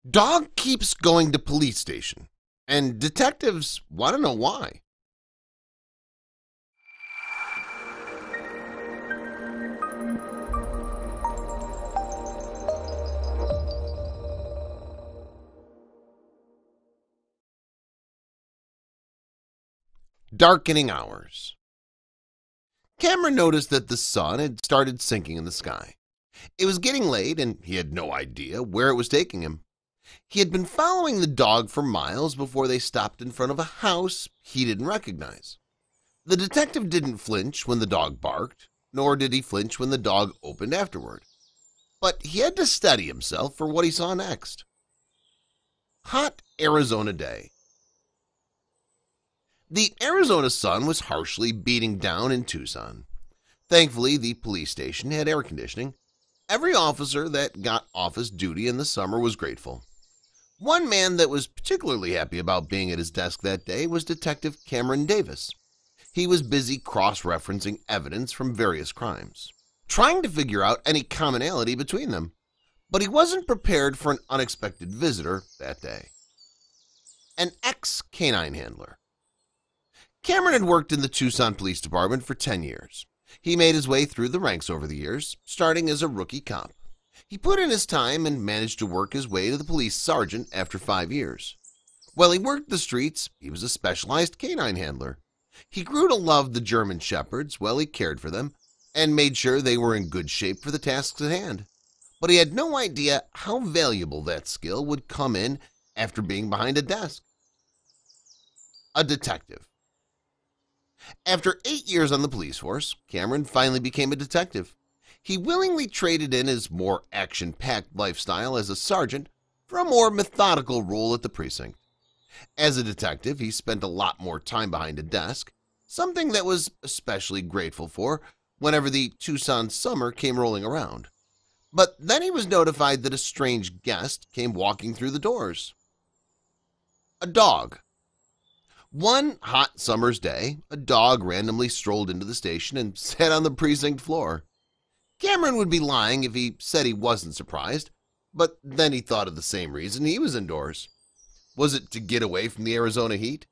Dog keeps going to police station, and detectives want to know why. Darkening hours. Cameron noticed that the sun had started sinking in the sky. It was getting late, and he had no idea where it was taking him. He had been following the dog for miles before they stopped in front of a house he didn't recognize. The detective didn't flinch when the dog barked, nor did he flinch when the dog opened afterward. But he had to steady himself for what he saw next. Hot Arizona day. The Arizona sun was harshly beating down in Tucson. Thankfully, the police station had air conditioning. Every officer that got office duty in the summer was grateful. One man that was particularly happy about being at his desk that day was Detective Cameron Davis. He was busy cross-referencing evidence from various crimes, trying to figure out any commonality between them. But he wasn't prepared for an unexpected visitor that day. An ex-canine handler. Cameron had worked in the Tucson Police Department for 10 years. He made his way through the ranks over the years, starting as a rookie cop. He put in his time and managed to work his way to the police sergeant after 5 years. While he worked the streets, he was a specialized canine handler. He grew to love the German shepherds while he cared for them and made sure they were in good shape for the tasks at hand. But he had no idea how valuable that skill would come in after being behind a desk. A detective. After 8 years on the police force, Cameron finally became a detective. He willingly traded in his more action-packed lifestyle as a sergeant for a more methodical role at the precinct. As a detective, he spent a lot more time behind a desk, something that was especially grateful for whenever the Tucson summer came rolling around. But then he was notified that a strange guest came walking through the doors. A dog. One hot summer's day, a dog randomly strolled into the station and sat on the precinct floor. Cameron would be lying if he said he wasn't surprised, but then he thought of the same reason he was indoors. Was it to get away from the Arizona heat?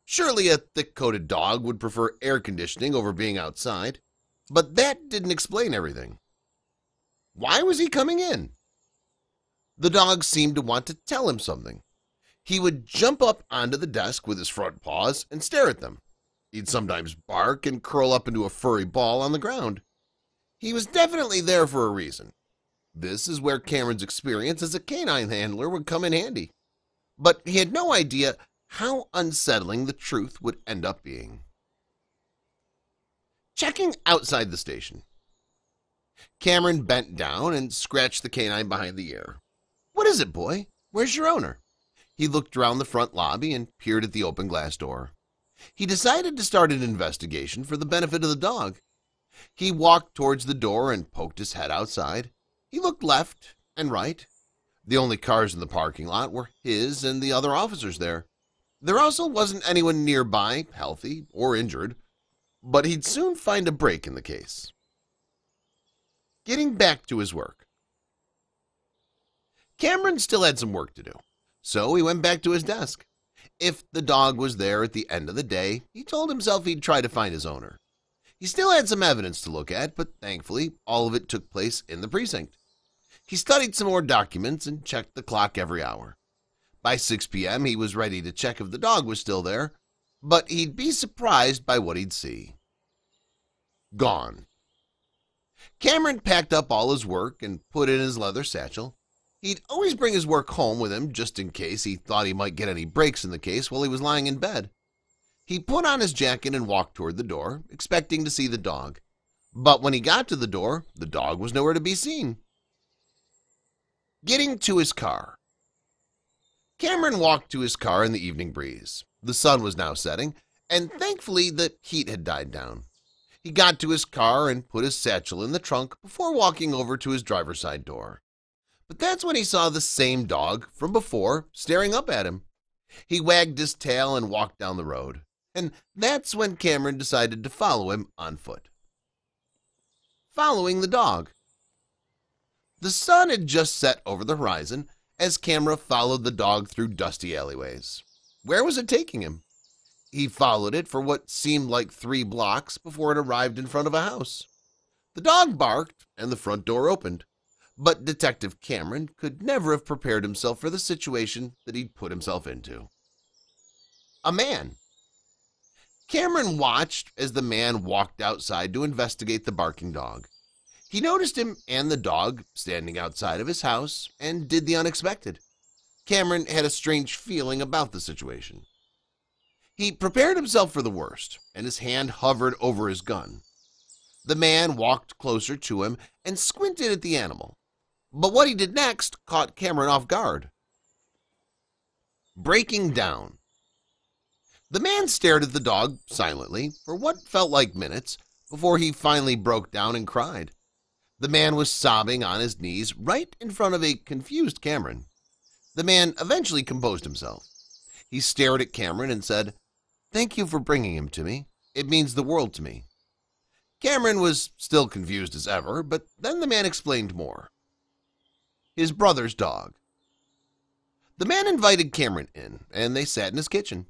Surely a thick-coated dog would prefer air conditioning over being outside, but that didn't explain everything. Why was he coming in? The dog seemed to want to tell him something. He would jump up onto the desk with his front paws and stare at them. He'd sometimes bark and curl up into a furry ball on the ground. He was definitely there for a reason. This is where Cameron's experience as a canine handler would come in handy. But he had no idea how unsettling the truth would end up being. Checking outside the station. Cameron bent down and scratched the canine behind the ear. "What is it, boy? Where's your owner?" He looked around the front lobby and peered at the open glass door. He decided to start an investigation for the benefit of the dog. He walked towards the door and poked his head outside. He looked left and right. The only cars in the parking lot were his and the other officers there. There also wasn't anyone nearby, healthy or injured, but he'd soon find a break in the case. Getting back to his work. Cameron still had some work to do, so he went back to his desk. If the dog was there at the end of the day, he told himself he'd try to find his owner. He still had some evidence to look at, but thankfully, all of it took place in the precinct. He studied some more documents and checked the clock every hour. By 6 p.m., he was ready to check if the dog was still there, but he'd be surprised by what he'd see. Gone. Cameron packed up all his work and put it in his leather satchel. He'd always bring his work home with him just in case he thought he might get any breaks in the case while he was lying in bed. He put on his jacket and walked toward the door, expecting to see the dog. But when he got to the door, the dog was nowhere to be seen. Getting to his car. Cameron walked to his car in the evening breeze. The sun was now setting, and thankfully the heat had died down. He got to his car and put his satchel in the trunk before walking over to his driver's side door. But that's when he saw the same dog from before staring up at him. He wagged his tail and walked down the road. And that's when Cameron decided to follow him on foot. Following the dog. The sun had just set over the horizon, as camera followed the dog through dusty alleyways. Where was it taking him? He followed it for what seemed like 3 blocks before it arrived in front of a house. The dog barked and the front door opened, but Detective Cameron could never have prepared himself for the situation that he'd put himself into. A man. Cameron watched as the man walked outside to investigate the barking dog. He noticed him and the dog standing outside of his house and did the unexpected. Cameron had a strange feeling about the situation. He prepared himself for the worst, and his hand hovered over his gun. The man walked closer to him and squinted at the animal. But what he did next caught Cameron off guard. Breaking down. The man stared at the dog silently for what felt like minutes before he finally broke down and cried. The man was sobbing on his knees right in front of a confused Cameron. The man eventually composed himself. He stared at Cameron and said, "Thank you for bringing him to me. It means the world to me." Cameron was still confused as ever, but then the man explained more. His brother's dog. The man invited Cameron in, and they sat in his kitchen.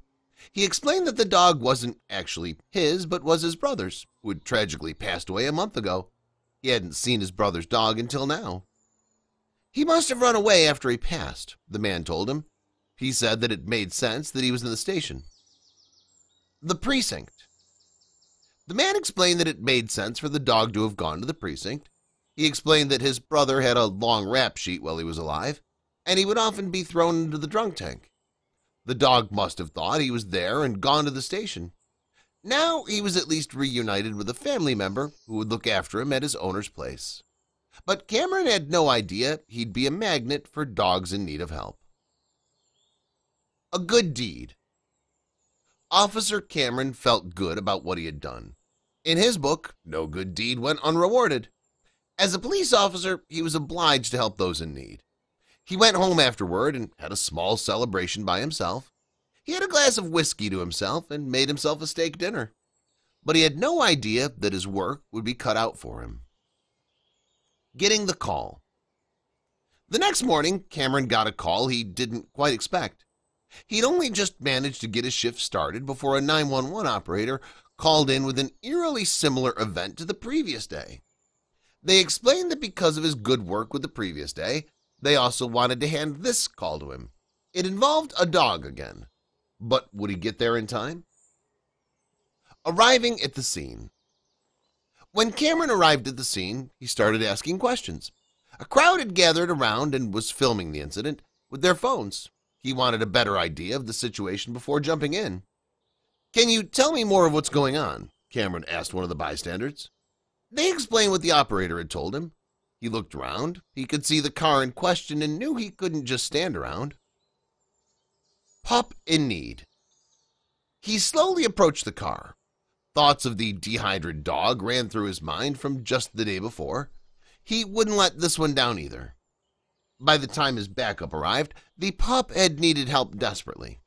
He explained that the dog wasn't actually his, but was his brother's, who had tragically passed away a month ago. He hadn't seen his brother's dog until now. "He must have run away after he passed," the man told him. He said that it made sense that he was in the station. The precinct. The man explained that it made sense for the dog to have gone to the precinct. He explained that his brother had a long rap sheet while he was alive, and he would often be thrown into the drunk tank. The dog must have thought he was there and gone to the station. Now he was at least reunited with a family member who would look after him at his owner's place. But Cameron had no idea he'd be a magnet for dogs in need of help. A good deed. Officer Cameron felt good about what he had done. In his book, no good deed went unrewarded. As a police officer, he was obliged to help those in need. He went home afterward and had a small celebration by himself. He had a glass of whiskey to himself and made himself a steak dinner. But he had no idea that his work would be cut out for him. Getting the call. The next morning, Cameron got a call he didn't quite expect. He'd only just managed to get his shift started before a 911 operator called in with an eerily similar event to the previous day. They explained that because of his good work with the previous day, they also wanted to hand this call to him. It involved a dog again. But would he get there in time? Arriving at the scene. When Cameron arrived at the scene, he started asking questions. A crowd had gathered around and was filming the incident with their phones. He wanted a better idea of the situation before jumping in. "Can you tell me more of what's going on?" Cameron asked one of the bystanders. They explained what the operator had told him. He looked around. He could see the car in question and knew he couldn't just stand around. Pup in need. He slowly approached the car. Thoughts of the dehydrated dog ran through his mind from just the day before. He wouldn't let this one down either. By the time his backup arrived, the pup had needed help desperately.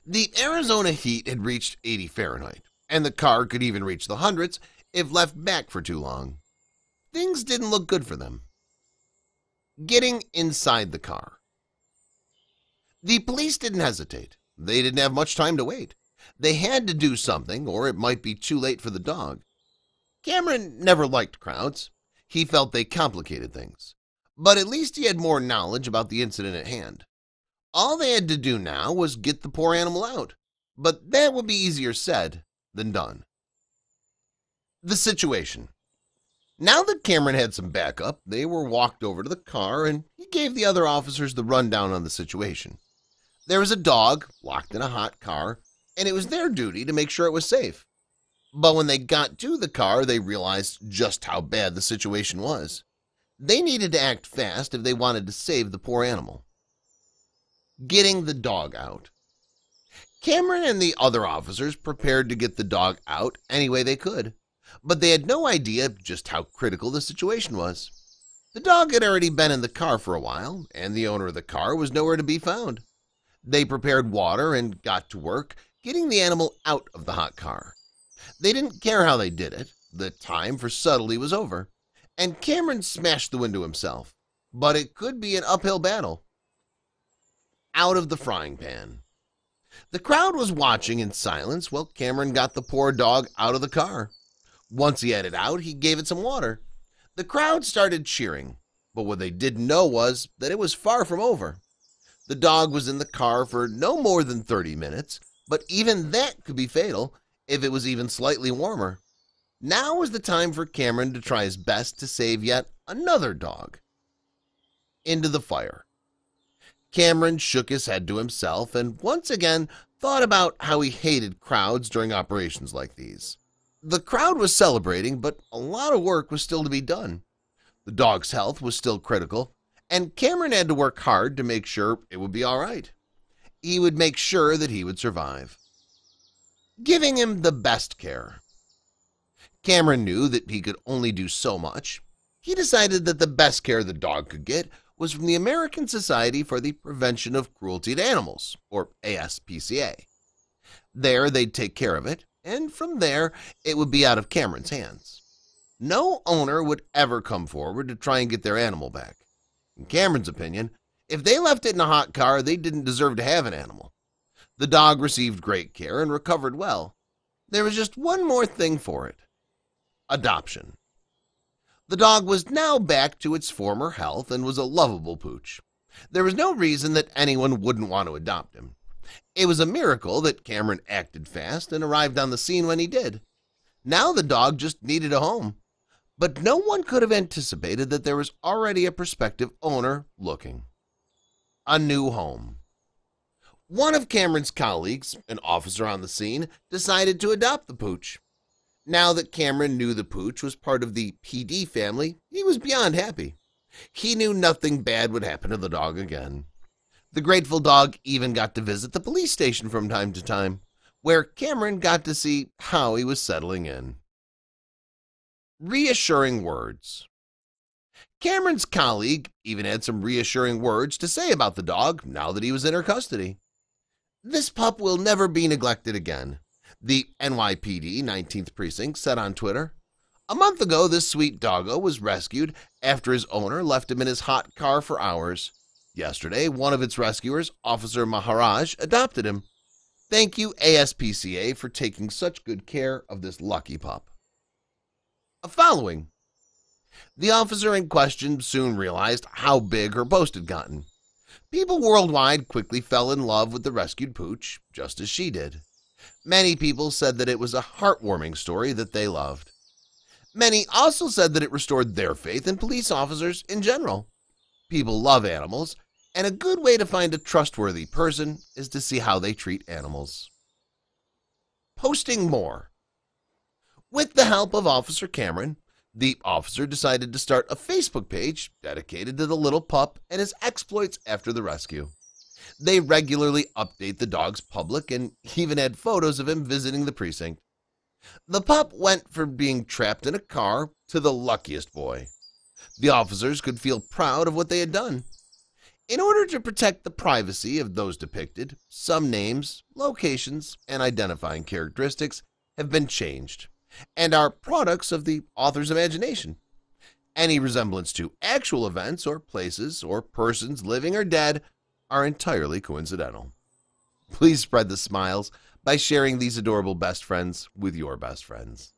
The Arizona heat had reached 80 Fahrenheit, and the car could even reach the hundreds if left back for too long. Things didn't look good for them. Getting inside the car. The police didn't hesitate. They didn't have much time to wait. They had to do something, or it might be too late for the dog. Cameron never liked crowds. He felt they complicated things. But at least he had more knowledge about the incident at hand. All they had to do now was get the poor animal out. But that would be easier said than done. The situation. Now that Cameron had some backup, they were walked over to the car and he gave the other officers the rundown on the situation. There was a dog locked in a hot car, and it was their duty to make sure it was safe. But when they got to the car, they realized just how bad the situation was. They needed to act fast if they wanted to save the poor animal. Getting the dog out. Cameron and the other officers prepared to get the dog out any way they could, but they had no idea just how critical the situation was. The dog had already been in the car for a while, and the owner of the car was nowhere to be found. They prepared water and got to work getting the animal out of the hot car. They didn't care how they did it. The time for subtlety was over, and Cameron smashed the window himself. But it could be an uphill battle. out of the frying pan. The crowd was watching in silence while Cameron got the poor dog out of the car. Once he had it out, he gave it some water. The crowd started cheering, but what they didn't know was that it was far from over. The dog was in the car for no more than 30 minutes, but even that could be fatal if it was even slightly warmer. Now was the time for Cameron to try his best to save yet another dog. Into the fire. Cameron shook his head to himself and once again thought about how he hated crowds during operations like these. The crowd was celebrating, but a lot of work was still to be done. The dog's health was still critical, and Cameron had to work hard to make sure it would be all right. He would make sure that he would survive. Giving him the best care. Cameron knew that he could only do so much. He decided that the best care the dog could get was from the American Society for the Prevention of Cruelty to Animals, or ASPCA. There they'd take care of it, and from there it would be out of Cameron's hands. No owner would ever come forward to try and get their animal back. In Cameron's opinion, if they left it in a hot car, they didn't deserve to have an animal. The dog received great care and recovered well. There was just one more thing for it. Adoption. The dog was now back to its former health and was a lovable pooch. There was no reason that anyone wouldn't want to adopt him. It was a miracle that Cameron acted fast and arrived on the scene when he did. Now the dog just needed a home. But no one could have anticipated that there was already a prospective owner looking. A new home. One of Cameron's colleagues, an officer on the scene, decided to adopt the pooch. Now that Cameron knew the pooch was part of the PD family, he was beyond happy. He knew nothing bad would happen to the dog again. The grateful dog even got to visit the police station from time to time, where Cameron got to see how he was settling in. Reassuring words. Cameron's colleague even had some reassuring words to say about the dog now that he was in her custody. "This pup will never be neglected again," the NYPD 19th Precinct said on Twitter. "A month ago, this sweet doggo was rescued after his owner left him in his hot car for hours. Yesterday, one of its rescuers, Officer Maharaj, adopted him. Thank you, ASPCA, for taking such good care of this lucky pup." Following. The officer in question soon realized how big her post had gotten. People worldwide quickly fell in love with the rescued pooch, just as she did. Many people said that it was a heartwarming story that they loved. Many also said that it restored their faith in police officers in general. People love animals, and a good way to find a trustworthy person is to see how they treat animals. Posting more. With the help of Officer Cameron, the officer decided to start a Facebook page dedicated to the little pup and his exploits after the rescue. They regularly update the dog's public and even had photos of him visiting the precinct. The pup went from being trapped in a car to the luckiest boy. The officers could feel proud of what they had done. In order to protect the privacy of those depicted, some names, locations, and identifying characteristics have been changed and are products of the author's imagination. Any resemblance to actual events or places or persons living or dead are entirely coincidental. Please spread the smiles by sharing these adorable best friends with your best friends.